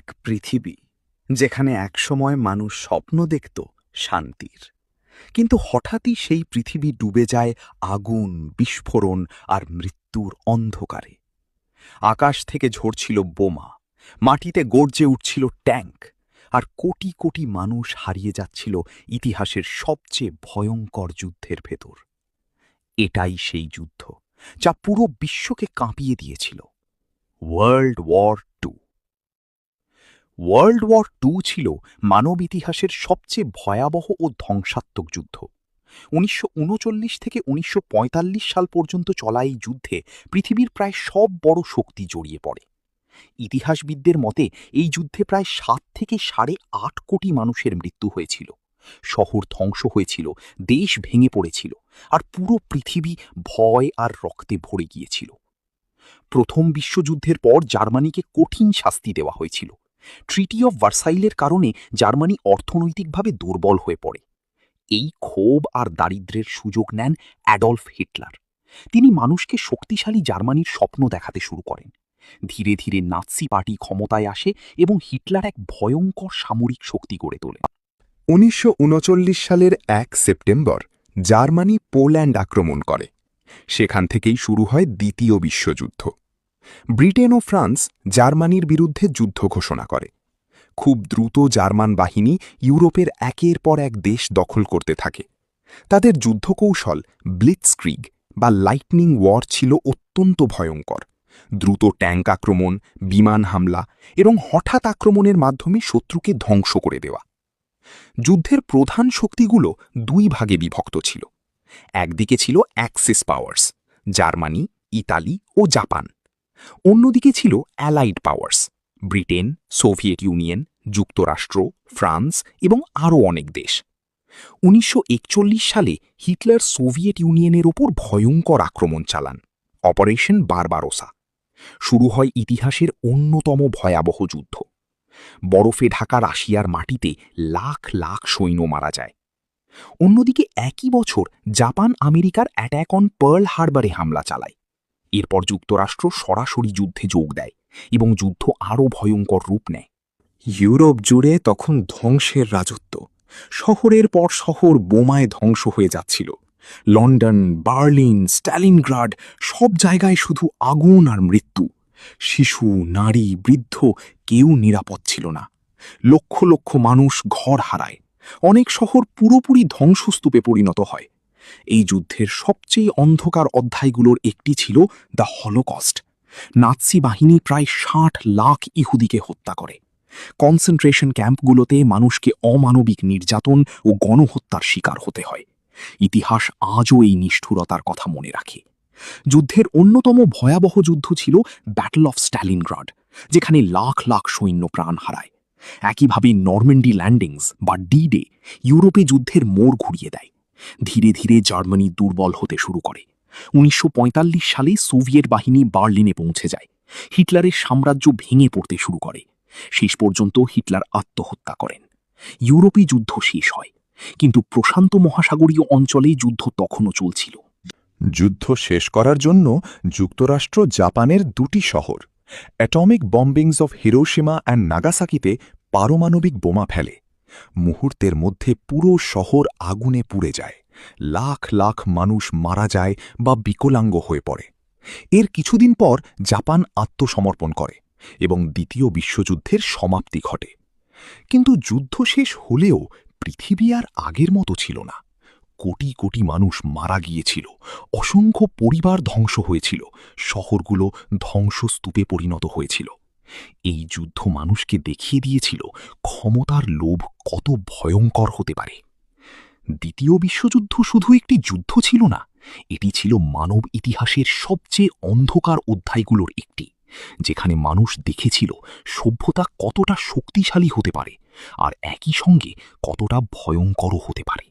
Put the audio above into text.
এক পৃথিবী যেখানে একসময় মানুষ স্বপ্ন দেখত শান্তির, কিন্তু হঠাৎই সেই পৃথিবী ডুবে যায় আগুন, বিস্ফোরণ আর মৃত্যুর অন্ধকারে। আকাশ থেকে ঝরছিল বোমা, মাটিতে গর্জে উঠছিল ট্যাঙ্ক, আর কোটি কোটি মানুষ হারিয়ে যাচ্ছিল ইতিহাসের সবচেয়ে ভয়ঙ্কর যুদ্ধের ভেতর। এটাই সেই যুদ্ধ যা পুরো বিশ্বকে কাঁপিয়ে দিয়েছিল, world war two. World war two ছিল মানব ইতিহাসের সবচেয়ে ভয়াবহ ও ধ্বংসাত্মক যুদ্ধ। ১৯৩৯ থেকে ১৯৪৫ সাল পর্যন্ত চলা এই যুদ্ধে পৃথিবীর প্রায় সব বড় শক্তি জড়িয়ে পড়ে। ইতিহাসবিদদের মতে এই যুদ্ধে প্রায় ৭ থেকে ৮.৫ কোটি মানুষের মৃত্যু হয়েছিল, শহর ধ্বংস হয়েছিল, দেশ ভেঙে পড়েছিল, আর পুরো পৃথিবী ভয় আর রক্তে ভরে গিয়েছিল। প্রথম বিশ্বযুদ্ধের পর জার্মানিকে কঠিন শাস্তি দেওয়া হয়েছিল। ট্রিটি অফ ভার্সাইলের কারণে জার্মানি অর্থনৈতিকভাবে দুর্বল হয়ে পড়ে। এই ক্ষোভ আর দারিদ্র্যের সুযোগ নেন অ্যাডলফ হিটলার। তিনি মানুষকে শক্তিশালী জার্মানির স্বপ্ন দেখাতে শুরু করেন। ধীরে ধীরে নাৎসি পার্টি ক্ষমতায় আসে এবং হিটলার এক ভয়ঙ্কর সামরিক শক্তি গড়ে তোলে। ১৯৩৯ সালের ১ সেপ্টেম্বর জার্মানি পোল্যান্ড আক্রমণ করে। সেখান থেকেই শুরু হয় দ্বিতীয় বিশ্বযুদ্ধ। ব্রিটেন ও ফ্রান্স জার্মানির বিরুদ্ধে যুদ্ধ ঘোষণা করে। খুব দ্রুত জার্মান বাহিনী ইউরোপের একের পর এক দেশ দখল করতে থাকে। তাদের যুদ্ধকৌশল ব্লিটজক্রিগ বা লাইটনিং ওয়ার ছিল অত্যন্ত ভয়ঙ্কর। দ্রুত ট্যাঙ্ক আক্রমণ, বিমান হামলা এবং হঠাৎ আক্রমণের মাধ্যমে শত্রুকে ধ্বংস করে দেওয়া। যুদ্ধের প্রধান শক্তিগুলো দুই ভাগে বিভক্ত ছিল। একদিকে ছিল অ্যাক্সিস পাওয়ার্স, জার্মানি, ইতালি ও জাপান। অন্যদিকে ছিল allied powers, Britain, Soviet union, যুক্তরাষ্ট্র, ফ্রান্স এবং আরও অনেক দেশ। ১৯৪১ সালে হিটলার সোভিয়েত ইউনিয়নের ওপর ভয়ঙ্কর আক্রমণ চালান, অপারেশন বারবারোসা। শুরু হয় ইতিহাসের অন্যতম ভয়াবহ যুদ্ধ। বরফে ঢাকা রাশিয়ার মাটিতে লাখ লাখ সৈন্য মারা যায়। অন্যদিকে একই বছর জাপান আমেরিকার অ্যাট্যাক অন পার্ল হারবারে হামলা চালায়। এরপর যুক্তরাষ্ট্র সরাসরি যুদ্ধে যোগ দেয় এবং যুদ্ধ আরও ভয়ঙ্কর রূপ নেয়। ইউরোপ জুড়ে তখন ধ্বংসের রাজত্ব। শহরের পর শহর বোমায় ধ্বংস হয়ে যাচ্ছিল। লন্ডন, বার্লিন, স্ট্যালিনগ্রাড, সব জায়গায় শুধু আগুন আর মৃত্যু। শিশু, নারী, বৃদ্ধ কেউ নিরাপদ ছিল না। লক্ষ লক্ষ মানুষ ঘর হারায়। অনেক শহর পুরোপুরি ধ্বংসস্তূপে পরিণত হয়। এই যুদ্ধের সবচেয়ে অন্ধকার অধ্যায়গুলোর একটি ছিল দ্য হলোকস্ট। নাৎসি বাহিনী প্রায় ৬০ লাখ ইহুদিকে হত্যা করে। কনসেন্ট্রেশন ক্যাম্পগুলোতে মানুষকে অমানবিক নির্যাতন ও গণহত্যার শিকার হতে হয়। ইতিহাস আজও এই নিষ্ঠুরতার কথা মনে রাখে। যুদ্ধের অন্যতম ভয়াবহ যুদ্ধ ছিল ব্যাটল অফ স্ট্যালিনগ্রাড, যেখানে লাখ লাখ সৈন্য প্রাণ হারায়। একইভাবে নরম্যান্ডি ল্যান্ডিংস বা ডি ডে ইউরোপে যুদ্ধের মোড় ঘুরিয়ে দেয়। ধীরে ধীরে জার্মানি দুর্বল হতে শুরু করে। ১৯৪৫ সালে সোভিয়েত বাহিনী বার্লিনে পৌঁছে যায়। হিটলারের সাম্রাজ্য ভেঙে পড়তে শুরু করে। শেষ পর্যন্ত হিটলার আত্মহত্যা করেন। ইউরোপে যুদ্ধ শেষ হয়, কিন্তু প্রশান্ত মহাসাগরীয় অঞ্চলে যুদ্ধ তখনও চলছিল। যুদ্ধ শেষ করার জন্য যুক্তরাষ্ট্র জাপানের ২টি শহর অ্যাটমিক বম্বিংস অফ হিরোশিমা অ্যান্ড নাগাসাকিতে পারমাণবিক বোমা ফেলে। মুহূর্তের মধ্যে পুরো শহর আগুনে পুড়ে যায়। লাখ লাখ মানুষ মারা যায় বা বিকলাঙ্গ হয়ে পড়ে। এর কিছুদিন পর জাপান আত্মসমর্পণ করে এবং দ্বিতীয় বিশ্বযুদ্ধের সমাপ্তি ঘটে। কিন্তু যুদ্ধ শেষ হলেও পৃথিবী আর আগের মতো ছিল না। কোটি কোটি মানুষ মারা গিয়েছিল, অসংখ্য পরিবার ধ্বংস হয়েছিল, শহরগুলো ধ্বংসস্তূপে পরিণত হয়েছিল। এই যুদ্ধ মানুষকে দেখিয়ে দিয়েছিল ক্ষমতার লোভ কত ভয়ঙ্কর হতে পারে। দ্বিতীয় বিশ্বযুদ্ধ শুধু একটি যুদ্ধ ছিল না, এটি ছিল মানব ইতিহাসের সবচেয়ে অন্ধকার অধ্যায়গুলোর একটি, যেখানে মানুষ দেখেছিল সভ্যতা কতটা শক্তিশালী হতে পারে আর একই সঙ্গে কতটা ভয়ঙ্করও হতে পারে।